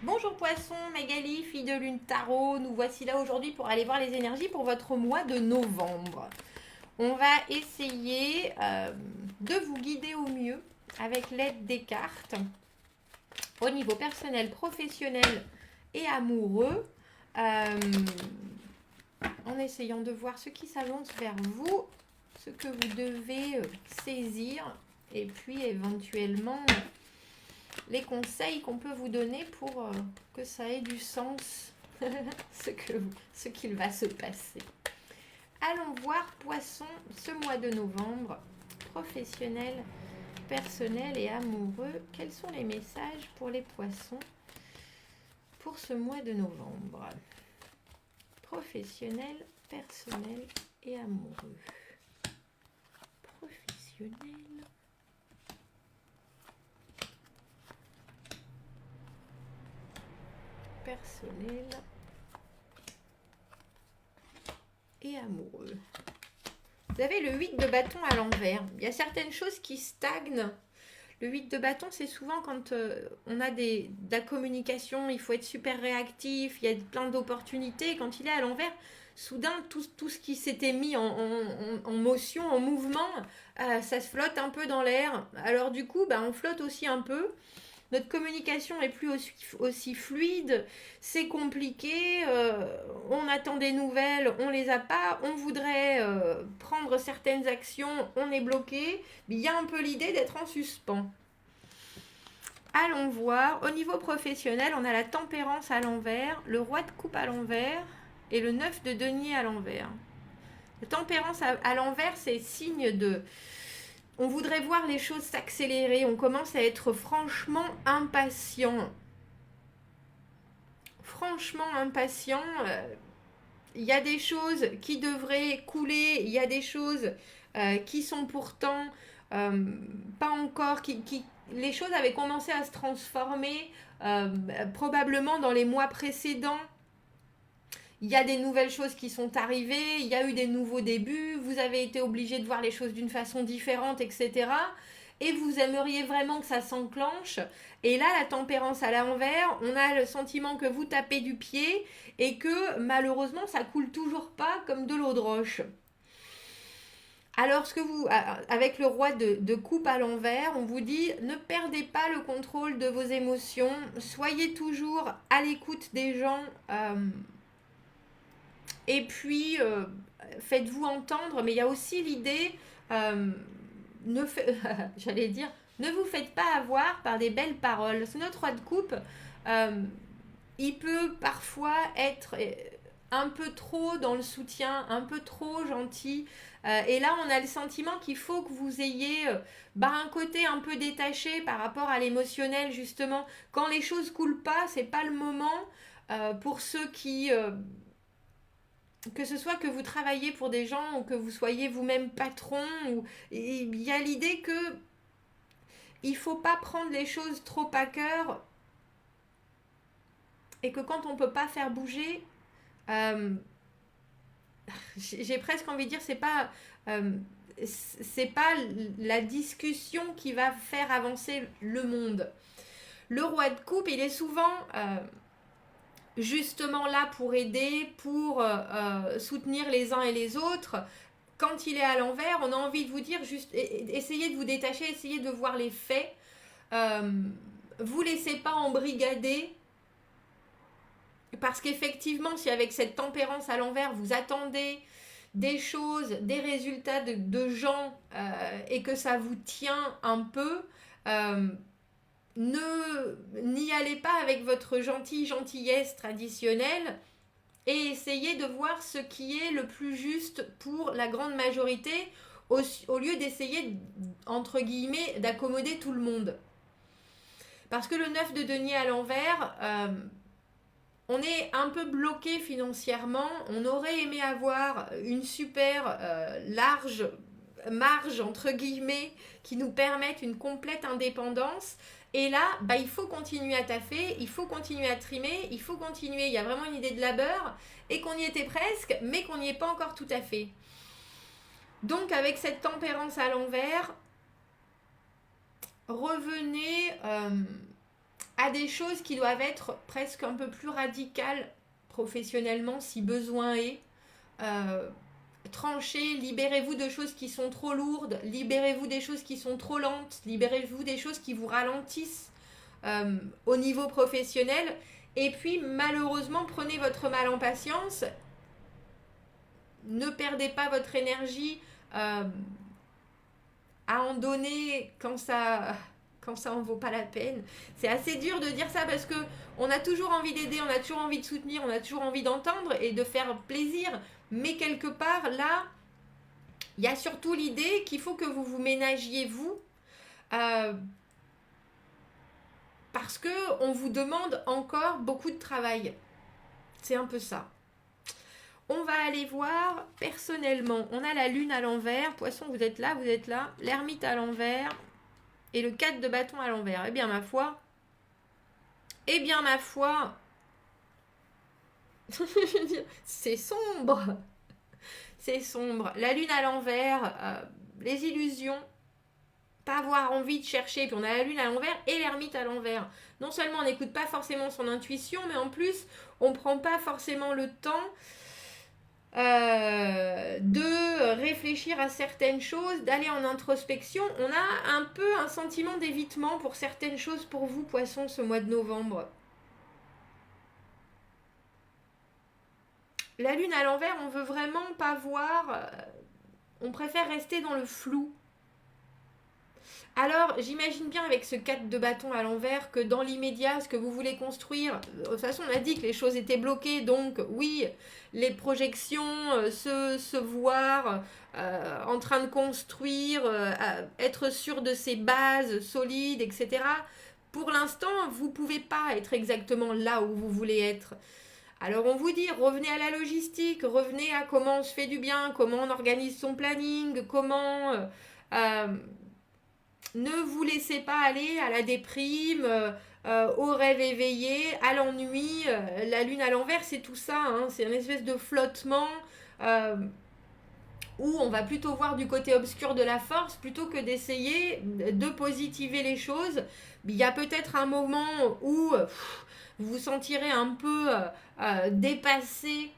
Bonjour Poisson, Magali, fille de lune tarot. Nous voici là aujourd'hui pour aller voir les énergies pour votre mois de novembre. On va essayer de vous guider au mieux avec l'aide des cartes au niveau personnel, professionnel et amoureux, euh, en essayant de voir ce qui s'avance vers vous, ce que vous devez saisir et puis éventuellement les conseils qu'on peut vous donner pour que ça ait du sens, ce qu'il va se passer. Allons voir Poisson ce mois de novembre, professionnel, personnel et amoureux. Quels sont les messages pour les poissons pour ce mois de novembre? Professionnel, personnel et amoureux. Professionnel, personnel et amoureux. Vous avez le 8 de bâton à l'envers. Il y a certaines choses qui stagnent. Le 8 de bâton, c'est souvent quand on a de la communication, il faut être super réactif, il y a plein d'opportunités. Quand il est à l'envers, soudain, tout ce qui s'était mis en motion, en mouvement, ça se flotte un peu dans l'air. Alors du coup, on flotte aussi un peu. Notre communication n'est plus aussi fluide, c'est compliqué, on attend des nouvelles, on les a pas, on voudrait prendre certaines actions, on est bloqué. Il y a un peu l'idée d'être en suspens. Allons voir, au niveau professionnel, on a la tempérance à l'envers, le roi de coupe à l'envers et le 9 de denier à l'envers. La tempérance à l'envers, c'est signe de... On voudrait voir les choses s'accélérer, on commence à être franchement impatient. Franchement impatient. Il y a des choses qui devraient couler, il y a des choses qui sont pourtant pas encore, les choses avaient commencé à se transformer probablement dans les mois précédents. Il y a des nouvelles choses qui sont arrivées, il y a eu des nouveaux débuts, vous avez été obligé de voir les choses d'une façon différente, etc. Et vous aimeriez vraiment que ça s'enclenche. Et là, la tempérance à l'envers, on a le sentiment que vous tapez du pied et que malheureusement, ça coule toujours pas comme de l'eau de roche. Alors, avec le roi de coupe à l'envers, on vous dit ne perdez pas le contrôle de vos émotions, soyez toujours à l'écoute des gens. Et puis, faites-vous entendre, mais il y a aussi l'idée, euh, j'allais dire, ne vous faites pas avoir par des belles paroles. C'est notre roi de coupe, euh, il peut parfois être un peu trop dans le soutien, un peu trop gentil. Et là, on a le sentiment qu'il faut que vous ayez un côté un peu détaché par rapport à l'émotionnel, justement. Quand les choses coulent pas, c'est pas le moment pour ceux qui que ce soit que vous travaillez pour des gens ou que vous soyez vous-même patron, il y a l'idée que il faut pas prendre les choses trop à cœur et que quand on peut pas faire bouger, euh, j'ai presque envie de dire euh, c'est pas la discussion qui va faire avancer le monde. Le roi de coupe, il est souvent justement là pour aider, pour soutenir les uns et les autres. Quand il est à l'envers, on a envie de vous dire juste essayez de vous détacher, essayez de voir les faits. Euh, vous laissez pas embrigader parce qu'effectivement, si avec cette tempérance à l'envers, vous attendez des choses, des résultats de gens et que ça vous tient un peu, euh, n'y allez pas avec votre gentillesse traditionnelle et essayez de voir ce qui est le plus juste pour la grande majorité au lieu d'essayer, entre guillemets, d'accommoder tout le monde. Parce que le 9 de denier à l'envers, on est un peu bloqué financièrement. On aurait aimé avoir une super large marge, entre guillemets, qui nous permette une complète indépendance. Et là, il faut continuer à taffer, il faut continuer à trimer, il faut continuer. Il y a vraiment une idée de labeur et qu'on y était presque, mais qu'on n'y est pas encore tout à fait. Donc, avec cette tempérance à l'envers, revenez à des choses qui doivent être presque un peu plus radicales professionnellement si besoin est. Tranchez, libérez-vous de choses qui sont trop lourdes, libérez-vous des choses qui sont trop lentes, libérez-vous des choses qui vous ralentissent au niveau professionnel. Et puis malheureusement, prenez votre mal en patience, ne perdez pas votre énergie à en donner quand ça en vaut pas la peine. C'est assez dur de dire ça parce que on a toujours envie d'aider, on a toujours envie de soutenir, on a toujours envie d'entendre et de faire plaisir. Mais quelque part, là, il y a surtout l'idée qu'il faut que vous vous ménagiez vous parce qu'on vous demande encore beaucoup de travail. C'est un peu ça. On va aller voir personnellement. On a la lune à l'envers. Poisson, vous êtes là. L'ermite à l'envers. Et le 4 de bâton à l'envers. Eh bien, ma foi. C'est sombre. C'est sombre. La lune à l'envers. Les illusions. Pas avoir envie de chercher. Puis on a la lune à l'envers et l'ermite à l'envers. Non seulement on n'écoute pas forcément son intuition, mais en plus, on ne prend pas forcément le temps de réfléchir à certaines choses, d'aller en introspection. On a un peu un sentiment d'évitement pour certaines choses pour vous, Poissons, ce mois de novembre. La lune à l'envers, on veut vraiment pas voir, on préfère rester dans le flou. Alors, j'imagine bien avec ce 4 de bâton à l'envers que dans l'immédiat, ce que vous voulez construire, de toute façon, on a dit que les choses étaient bloquées, donc oui, les projections, se voir en train de construire, être sûr de ses bases solides, etc. Pour l'instant, vous ne pouvez pas être exactement là où vous voulez être. Alors on vous dit, revenez à la logistique, revenez à comment on se fait du bien, comment on organise son planning, comment... ne vous laissez pas aller à la déprime, au rêve éveillé, à l'ennui. La lune à l'envers, c'est tout ça. Hein, c'est une espèce de flottement où on va plutôt voir du côté obscur de la force plutôt que d'essayer de positiver les choses. Il y a peut-être un moment où vous vous sentirez un peu dépassé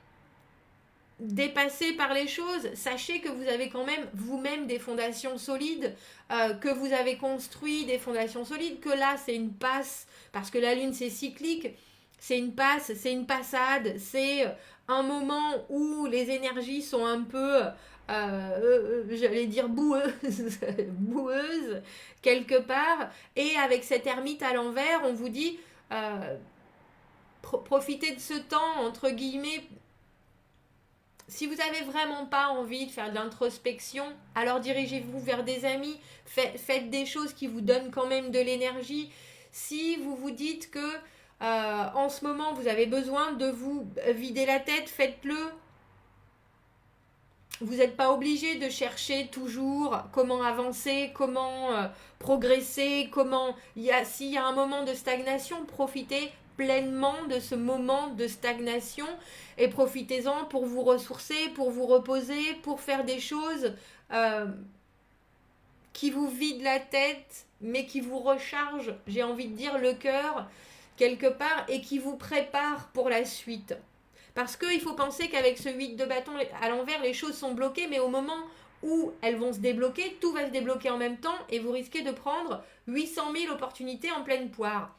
par les choses. Sachez que vous avez quand même vous-même des fondations solides, que vous avez construit des fondations solides, que là c'est une passe, parce que la lune c'est cyclique, c'est une passe, c'est une passade, c'est un moment où les énergies sont un peu, j'allais dire boueuses, boueuses quelque part, et avec cette ermite à l'envers, on vous dit profitez de ce temps, entre guillemets. Si vous n'avez vraiment pas envie de faire de l'introspection, alors dirigez-vous vers des amis, faites des choses qui vous donnent quand même de l'énergie. Si vous vous dites que en ce moment vous avez besoin de vous vider la tête, faites-le. Vous n'êtes pas obligé de chercher toujours comment avancer, comment progresser, s'il y a un moment de stagnation, profitez pleinement de ce moment de stagnation et profitez-en pour vous ressourcer, pour vous reposer, pour faire des choses qui vous vident la tête, mais qui vous rechargent, j'ai envie de dire, le cœur quelque part et qui vous préparent pour la suite. Parce qu'il faut penser qu'avec ce 8 de bâton à l'envers, les choses sont bloquées, mais au moment où elles vont se débloquer, tout va se débloquer en même temps et vous risquez de prendre 800 000 opportunités en pleine poire.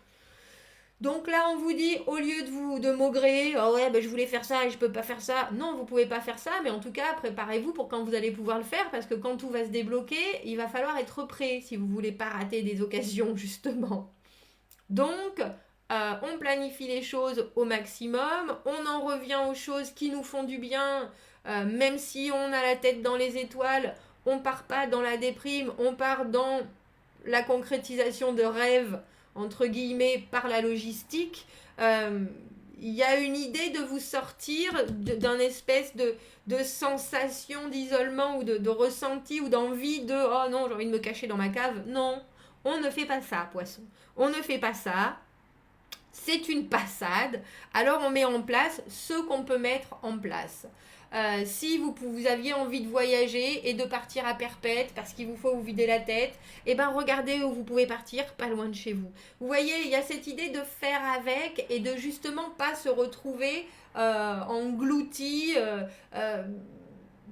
Donc là, on vous dit, au lieu de maugréer, oh ouais, je voulais faire ça et je peux pas faire ça. Non, vous pouvez pas faire ça, mais en tout cas, préparez-vous pour quand vous allez pouvoir le faire, parce que quand tout va se débloquer, il va falloir être prêt si vous voulez pas rater des occasions, justement. Donc, on planifie les choses au maximum, on en revient aux choses qui nous font du bien, même si on a la tête dans les étoiles, on part pas dans la déprime, on part dans la concrétisation de rêves, entre guillemets, par la logistique. Il y a une idée de vous sortir d'un espèce de sensation d'isolement ou de ressenti ou d'envie de « Oh non, j'ai envie de me cacher dans ma cave ». Non, on ne fait pas ça, Poisson. On ne fait pas ça. C'est une passade. Alors on met en place ce qu'on peut mettre en place. Si vous aviez envie de voyager et de partir à perpète parce qu'il vous faut vous vider la tête, eh ben regardez où vous pouvez partir, pas loin de chez vous. Vous voyez, il y a cette idée de faire avec et de justement pas se retrouver englouti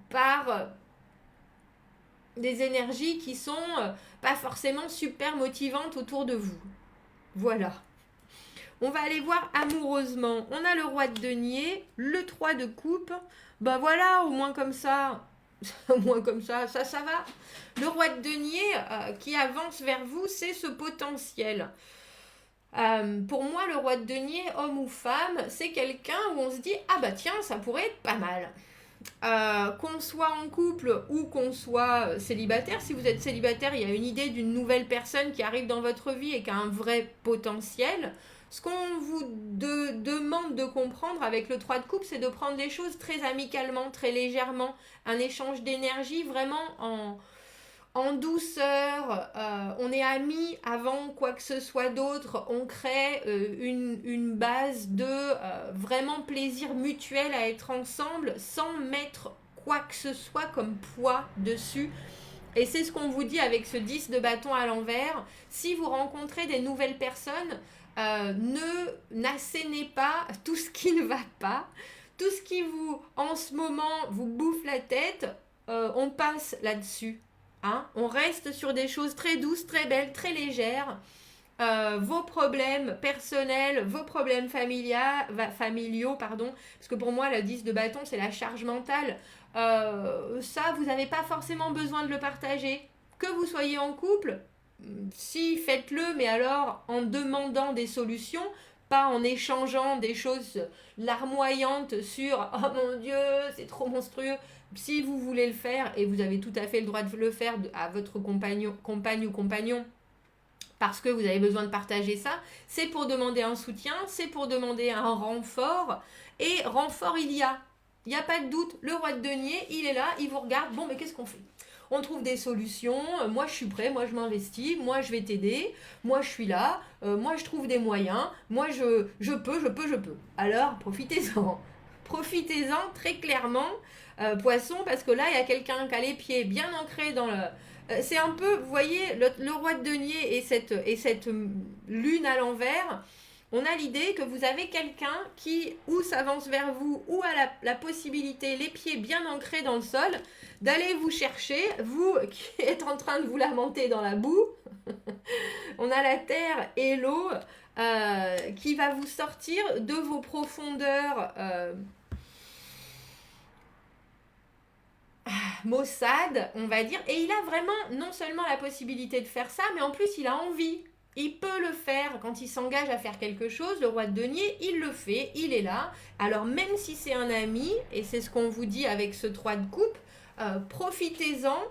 par des énergies qui sont pas forcément super motivantes autour de vous. Voilà. On va aller voir amoureusement. On a le roi de denier, le 3 de coupe. Ben voilà, au moins comme ça, au moins comme ça va. Le roi de denier qui avance vers vous, c'est ce potentiel. Pour moi, le roi de denier, homme ou femme, c'est quelqu'un où on se dit « Ah bah tiens, ça pourrait être pas mal ». Qu'on soit en couple ou qu'on soit célibataire, si vous êtes célibataire, il y a une idée d'une nouvelle personne qui arrive dans votre vie et qui a un vrai potentiel. Ce qu'on vous demande de comprendre avec le 3 de coupe, c'est de prendre les choses très amicalement, très légèrement, un échange d'énergie vraiment en douceur, on est amis avant quoi que ce soit d'autre, on crée une base de vraiment plaisir mutuel à être ensemble sans mettre quoi que ce soit comme poids dessus. Et c'est ce qu'on vous dit avec ce 10 de bâton à l'envers. Si vous rencontrez des nouvelles personnes, n'assénez pas tout ce qui ne va pas, tout ce qui en ce moment, vous bouffe la tête, on passe là-dessus. Hein, on reste sur des choses très douces, très belles, très légères. Vos problèmes personnels, vos problèmes familiaux, parce que pour moi, le 10 de bâton, c'est la charge mentale. Ça, vous n'avez pas forcément besoin de le partager. Que vous soyez en couple, si, faites-le, mais alors en demandant des solutions, pas en échangeant des choses larmoyantes sur « Oh mon Dieu, c'est trop monstrueux ». Si vous voulez le faire, et vous avez tout à fait le droit de le faire à votre compagne ou compagnon, parce que vous avez besoin de partager ça, c'est pour demander un soutien, c'est pour demander un renfort, et renfort il y a. Il n'y a pas de doute, le roi de denier, il est là, il vous regarde, bon mais qu'est-ce qu'on fait ? On trouve des solutions, moi je suis prêt, moi je m'investis, moi je vais t'aider, moi je suis là, moi je trouve des moyens, moi je peux. Alors profitez-en. Profitez-en très clairement, poisson, parce que là il y a quelqu'un qui a les pieds bien ancrés dans le... c'est un peu, vous voyez, le roi de denier et cette lune à l'envers, on a l'idée que vous avez quelqu'un qui ou s'avance vers vous ou a la possibilité, les pieds bien ancrés dans le sol, d'aller vous chercher, vous qui êtes en train de vous lamenter dans la boue. On a la terre et l'eau qui va vous sortir de vos profondeurs maussades, on va dire. Et il a vraiment non seulement la possibilité de faire ça, mais en plus il a envie. Il peut le faire quand il s'engage à faire quelque chose. Le roi de denier, il le fait, il est là. Alors même si c'est un ami, et c'est ce qu'on vous dit avec ce 3 de coupe, profitez-en.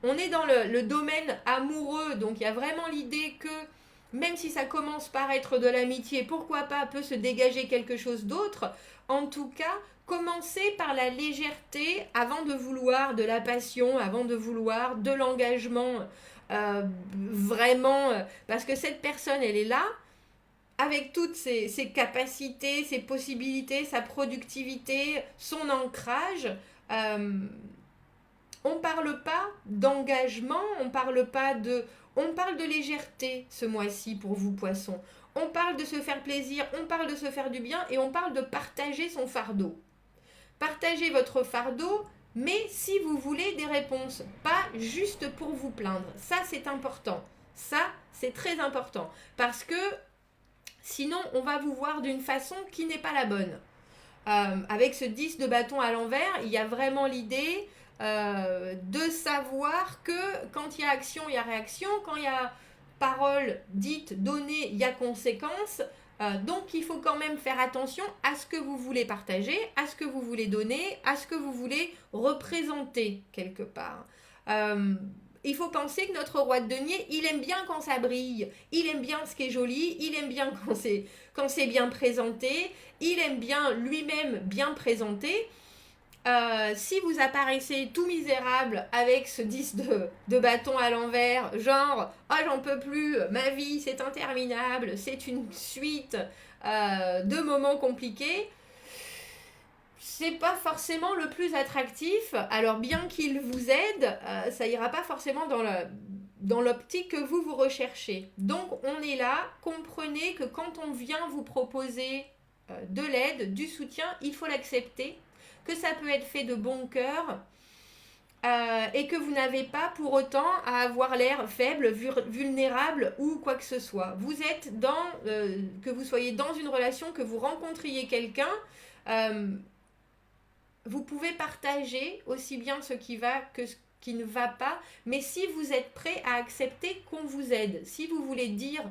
On est dans le domaine amoureux, donc il y a vraiment l'idée que même si ça commence par être de l'amitié, pourquoi pas peut se dégager quelque chose d'autre. En tout cas, commencez par la légèreté avant de vouloir de la passion, avant de vouloir de l'engagement. Vraiment, parce que cette personne, elle est là, avec toutes ses capacités, ses possibilités, sa productivité, son ancrage. On parle pas d'engagement, on parle de légèreté ce mois-ci pour vous, poissons. On parle de se faire plaisir, on parle de se faire du bien et on parle de partager son fardeau. Partagez votre fardeau, mais si vous voulez des réponses, pas juste pour vous plaindre. Ça, c'est important. Ça, c'est très important. Parce que sinon, on va vous voir d'une façon qui n'est pas la bonne. Avec ce 10 de bâton à l'envers, il y a vraiment l'idée de savoir que quand il y a action, il y a réaction. Quand il y a parole dite, donnée, il y a conséquence. Donc il faut quand même faire attention à ce que vous voulez partager, à ce que vous voulez donner, à ce que vous voulez représenter quelque part. Il faut penser que notre roi de denier, il aime bien quand ça brille, il aime bien ce qui est joli, il aime bien quand c'est bien présenté, il aime bien lui-même bien présenté. Si vous apparaissez tout misérable avec ce 10 de bâton à l'envers, genre « Ah, j'en peux plus, ma vie, c'est interminable, c'est une suite de moments compliqués », c'est pas forcément le plus attractif. Alors bien qu'il vous aide, ça ira pas forcément dans l'optique que vous recherchez. Donc on est là, comprenez que quand on vient vous proposer de l'aide, du soutien, il faut l'accepter, que ça peut être fait de bon cœur, et que vous n'avez pas pour autant à avoir l'air faible, vulnérable ou quoi que ce soit. Vous êtes que vous soyez dans une relation, que vous rencontriez quelqu'un, vous pouvez partager aussi bien ce qui va que ce qui ne va pas, mais si vous êtes prêt à accepter qu'on vous aide, si vous voulez dire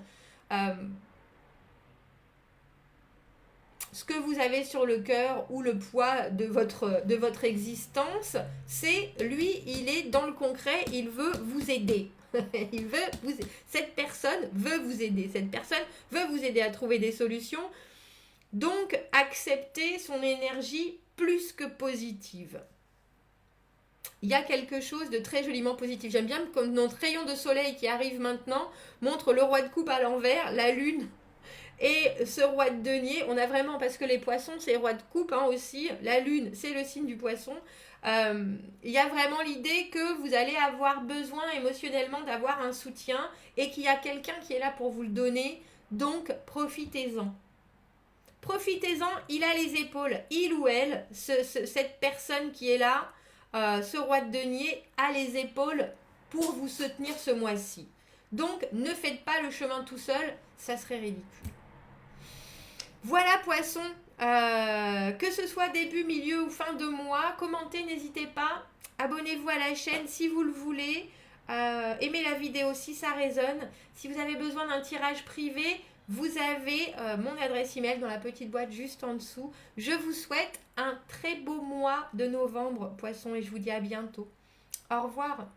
ce que vous avez sur le cœur ou le poids de votre existence, c'est lui, il est dans le concret, il veut vous aider. Cette personne veut vous aider, cette personne veut vous aider à trouver des solutions. Donc, acceptez son énergie plus que positive. Il y a quelque chose de très joliment positif. J'aime bien comme notre rayon de soleil qui arrive maintenant montre le roi de coupe à l'envers, la lune et ce roi de denier. On a vraiment, parce que les poissons c'est roi de coupe aussi, la lune c'est le signe du poisson. Il y a vraiment l'idée que vous allez avoir besoin émotionnellement d'avoir un soutien et qu'il y a quelqu'un qui est là pour vous le donner. Donc profitez-en. Profitez-en, il a les épaules, il ou elle, cette personne qui est là, ce roi de denier, a les épaules pour vous soutenir ce mois-ci. Donc, ne faites pas le chemin tout seul, ça serait ridicule. Voilà, poisson, que ce soit début, milieu ou fin de mois, commentez, n'hésitez pas, abonnez-vous à la chaîne si vous le voulez, aimez la vidéo si ça résonne. Si vous avez besoin d'un tirage privé, vous avez mon adresse email dans la petite boîte juste en dessous. Je vous souhaite un très beau mois de novembre, poisson, et je vous dis à bientôt. Au revoir.